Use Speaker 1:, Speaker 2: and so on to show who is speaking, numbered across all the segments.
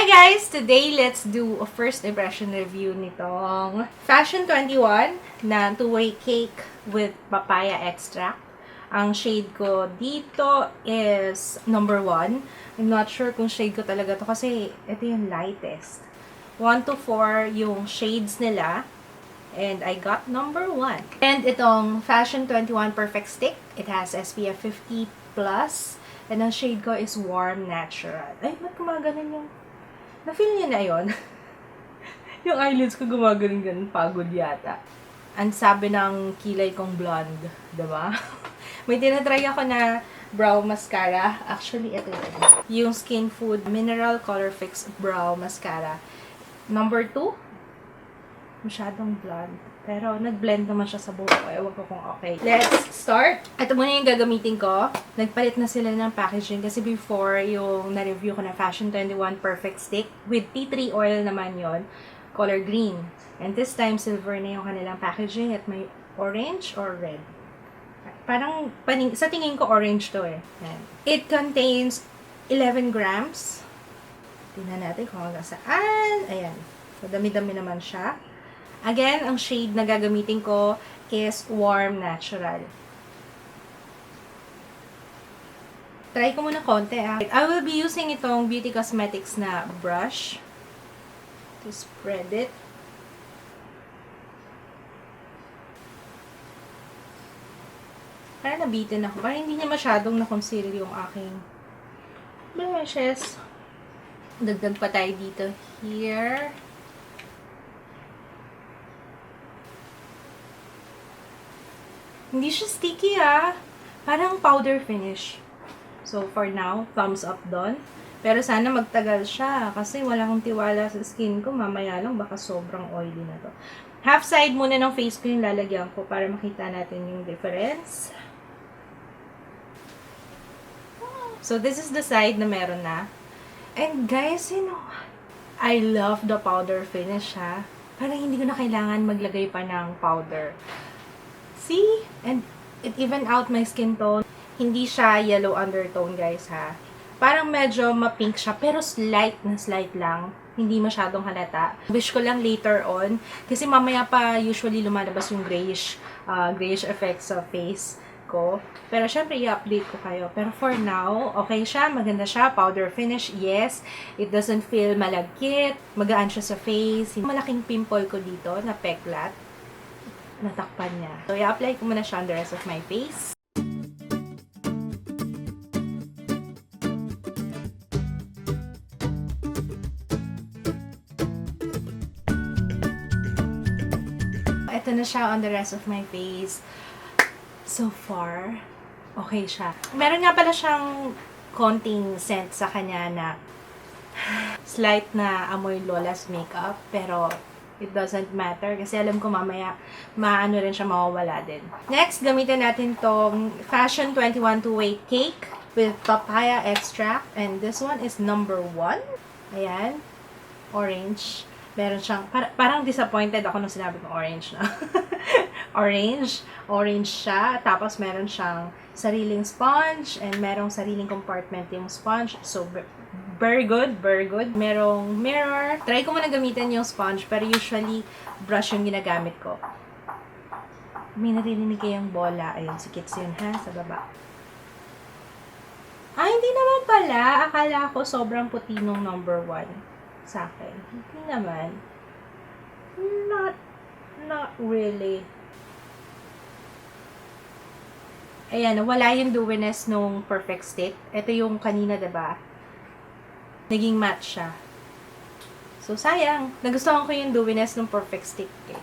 Speaker 1: Hi guys! Today, let's do a first impression review nitong Fashion 21 na two-way cake with papaya extract. Ang shade ko dito is number 1. I'm not sure kung shade ko talaga to kasi ito yung lightest. 1 to 4 yung shades nila. And I got number 1. And itong Fashion 21 Perfect Stick. It has SPF 50+. And ang shade ko is Warm Natural. Ay, ba't gumaganon yung... Na-feel niyo na yun? Yung eyelids ko gumaganon-ganon. Pagod yata. Ang sabi ng kilay kong blonde. Diba? May tinatry ako na brow mascara. Actually, ito yun. Yung Skin Food Mineral Color Fix Brow Mascara. Number 2. Masyadong blonde. Pero, nag-blend naman siya sa buhok ko. Ewan ko kung okay. Let's start! Ito muna yung gagamitin ko. Nagpalit na sila ng packaging. Kasi before, yung na-review ko na Fashion 21 Perfect Stick. With tea tree oil naman yon, color green. And this time, silver na yung kanilang packaging. At may orange or red. Parang, sa tingin ko, orange to eh. Yan. It contains 11 grams. Tingnan natin kung hanggang saan. Ayan. So, dami-dami naman siya. Again, ang shade na gagamitin ko is Warm Natural. Try ko muna konti ah. I will be using itong Beauty Cosmetics na brush to spread it. Parang nabitin ako. Parang hindi niya masyadong na-conceal yung aking blemishes. Dagdag pa tayo dito. Here. Hindi siya sticky ah. Parang powder finish. So, for now, thumbs up doon. Pero sana magtagal siya. Kasi wala akong tiwala sa skin ko. Mamaya lang, baka sobrang oily na to. Half side muna ng face cream lalagyan ko para makita natin yung difference. So, this is the side na meron na. And guys, you know, I love the powder finish ha. Parang hindi ko na kailangan maglagay pa ng powder. See? And it even out my skin tone. Hindi siya yellow undertone, guys, ha. Parang medyo ma-pink siya, pero slight lang. Hindi masyadong halata. Wish ko lang later on, kasi mamaya pa usually lumalabas yung grayish effect sa face ko. Pero syempre, i-update ko kayo. Pero for now, okay siya, maganda siya, powder finish, yes. It doesn't feel malagkit, magaan siya sa face. Malaking pimple ko dito na peklat. Natakpan niya. So, i-apply ko muna siya on the rest of my face. Ito na siya on the rest of my face. So far, okay siya. Meron nga pala siyang konting scent sa kanya na slight na amoy Lola's makeup, pero it doesn't matter kasi alam ko mamaya maano rin siya, mawawala din. Next, gamitin natin tong Fashion 21 two-way cake with papaya extract. And this one is number 1. Ayan. Orange. Meron siyang, parang disappointed ako nung sinabi kong orange na. Orange. Orange siya. Tapos meron siyang sariling sponge and merong sariling compartment yung sponge. So, very good, very good. Merong mirror. Try ko muna gamitin yung sponge, pero usually, brush yung ginagamit ko. May naririnig kayong bola. Ayun, si Kits yun ha, sa baba. Ah, hindi naman pala. Akala ko sobrang puti nung number 1 sa akin. Hindi naman. Not really. Ayan, wala yung dewiness nung Perfect Stick. Ito yung kanina, diba? Naging matte siya. So, sayang. Nagustuhan ko yung dewiness ng Perfect Stick. Eh.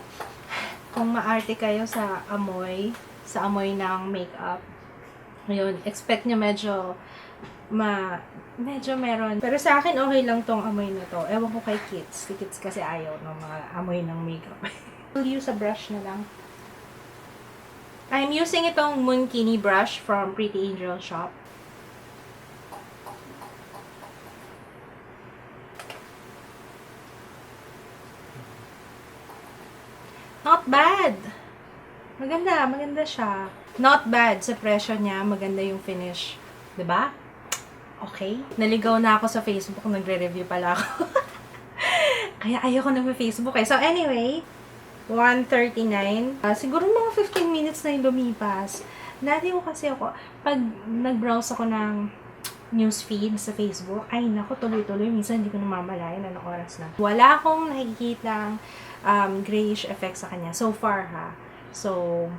Speaker 1: Kung maarte kayo sa amoy ng makeup, ngayon, expect nyo medyo meron. Pero sa akin, okay lang tong amoy na to. Ewan ko kay Kits. Si Kits kasi ayaw ng mga amoy ng makeup. I'll use a brush na lang. I'm using itong Moonkini brush from Pretty Angel Shop. Not bad. Maganda siya. Not bad sa presyo niya, maganda yung finish. 'Di ba? Okay? Naligaw na ako sa Facebook, nagre-review pala ako. Kaya ayoko na sa Facebook eh. So anyway, 1:39. Siguro mga 15 minutes na yung lumipas. Dati ko kasi ako, pag nag-browse ako ng newsfeed sa Facebook, ay nako, tuloy-tuloy. Minsan hindi ko namamalayan anong oras na. Wala akong nakikita grayish effect sa kanya. So far ha. So,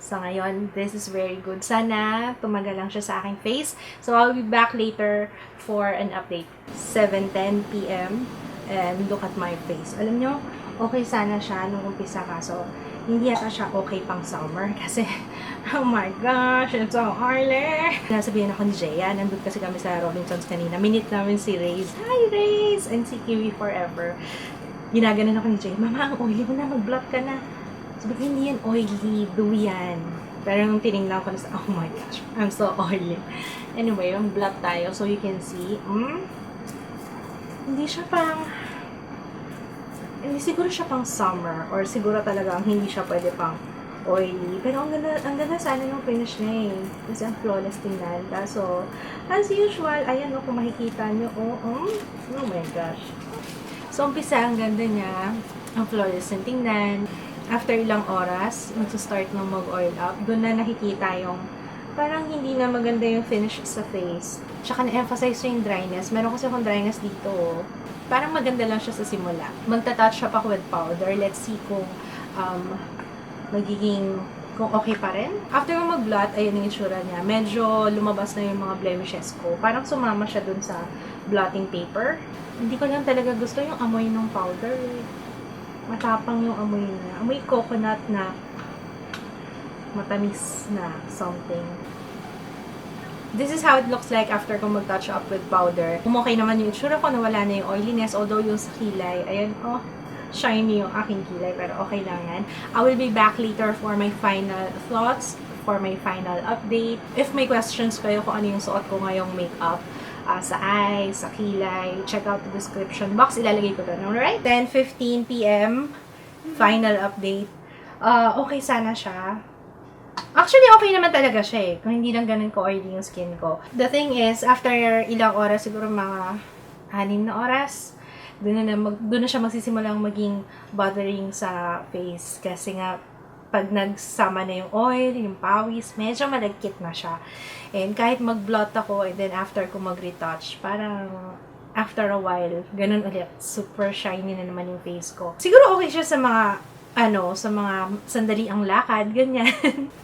Speaker 1: sa ngayon, this is very good. Sana tumagal lang siya sa aking face. So, I'll be back later for an update. 7:10 p.m. And look at my face. Alam nyo, okay sana siya nung umpisa kaso hindi yata siya okay pang summer kasi oh my gosh, it's so early. Nasabihan ako ni Jaya, nandun kasi kami sa Robinsons kanina. Minute namin si Ray's. Hi Ray's! And si Kiwi Forever. Ginaganon ako ni Jaya, Mama, ang oily mo na, mag-blot ka na. Sabi ko, hindi yan oily, dewy yan. Pero nung tinignan ko na sa, oh my gosh, I'm so oily. Anyway, yung blot tayo so you can see, hindi siya pang, hindi siguro siya pang summer or siguro talagang hindi siya pwede pang oily. Pero ang ganda sana yung finish niya eh. Kasi ang flawless tingnan. So, as usual, ayan o, kung makikita nyo, oh my gosh. So, umpisa, ang ganda niya. Ang flawless yung tingnan. After ilang oras, mag-start nung mag-oil up, doon na nakikita yung parang hindi na maganda yung finish sa face. Tsaka na-emphasize yung dryness. Meron kasi akong dryness dito. Parang maganda lang siya sa simula. Magta-touch up ako with powder. Let's see kung kung okay pa rin. After ko mag-blot, ayun yung itsura niya. Medyo lumabas na yung mga blemishes ko. Parang sumama siya dun sa blotting paper. Hindi ko lang talaga gusto yung amoy ng powder. Matapang yung amoy niya. Amoy coconut na matamis na something. This is how it looks like after ko mag-touch up with powder. Okay naman yung itsura ko, nawala na yung oiliness. Although yung sa kilay, ayan, shiny yung aking kilay. Pero okay lang yan. I will be back later for my final thoughts, for my final update. If may questions kayo kung ano yung suot ko ngayong makeup, sa eyes, sa kilay, check out the description box. Ilalagay ko doon. Alright? 10:15 p.m. Final update. Okay sana siya. Actually, okay naman talaga siya eh. Kung hindi lang ganun ko-oily yung skin ko. The thing is, after ilang oras, siguro mga 6 na oras, doon na siya magsisimulang maging bothering sa face. Kasi nga, pag nagsama na yung oil, yung pawis, medyo malagkit na siya. And kahit mag-blot ako, and then after ko mag-retouch, parang after a while, ganun ulit. Super shiny na naman yung face ko. Siguro okay siya sa mga sa mga sandali ang lakad, ganyan.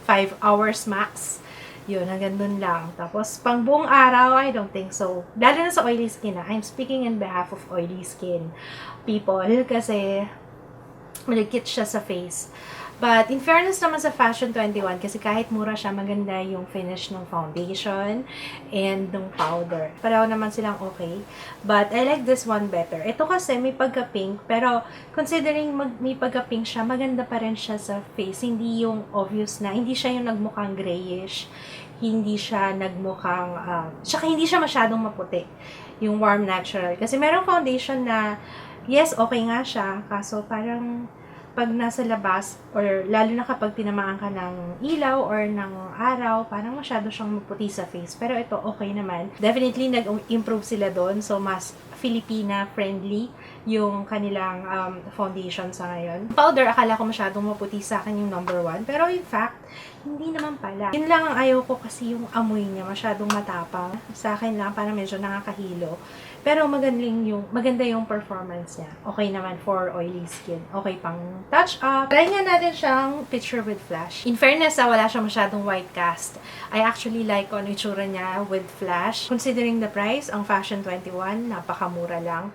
Speaker 1: 5 hours max. Yun, hanggang dun lang. Tapos, pang buong araw, I don't think so. Lalo na sa oily skin, I'm speaking in behalf of oily skin people kasi malagkit siya sa face. But, in fairness naman sa Fashion 21, kasi kahit mura siya, maganda yung finish ng foundation and ng powder. Pareho naman silang okay. But, I like this one better. Ito kasi may pagka-pink, pero considering may pagka-pink siya, maganda pa rin siya sa face. Hindi yung obvious na, hindi siya yung nagmukhang grayish, hindi siya nagmukhang, tsaka hindi siya masyadong maputi, yung warm natural. Kasi merong foundation na, yes, okay nga siya, kaso parang, pag nasa labas, or lalo na kapag tinamaan ka ng ilaw or ng araw, parang masyado siyang maputi sa face. Pero ito, okay naman. Definitely, nag-improve sila doon. So, mas Filipina-friendly yung kanilang foundation sa ngayon. Powder, akala ko masyadong maputi sa akin yung number 1. Pero in fact, hindi naman pala. Yun lang ang ayaw ko kasi yung amoy niya, masyadong matapang. Sa akin lang, parang medyo nakakahilo. Pero maganda yung performance niya. Okay naman for oily skin. Okay pang touch up. Try nga natin siyang picture with flash. In fairness, wala siyang masyadong white cast. I actually like kung ano itsura niya with flash. Considering the price, ang Fashion 21, napakamura lang.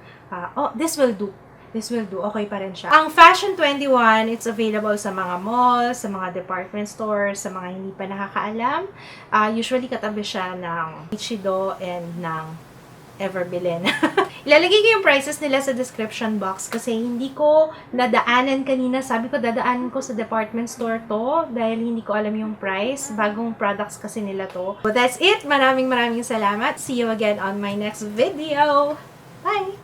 Speaker 1: This will do. This will do. Okay pa rin siya. Ang Fashion 21, it's available sa mga malls, sa mga department stores, sa mga hindi pa nakakaalam. Usually, katabi siya ng Ichido and ng Everbilin. Ilalagay ko yung prices nila sa description box kasi hindi ko nadaanan kanina. Sabi ko, dadaanan ko sa department store to dahil hindi ko alam yung price. Bagong products kasi nila to. So that's it. Maraming salamat. See you again on my next video. Bye!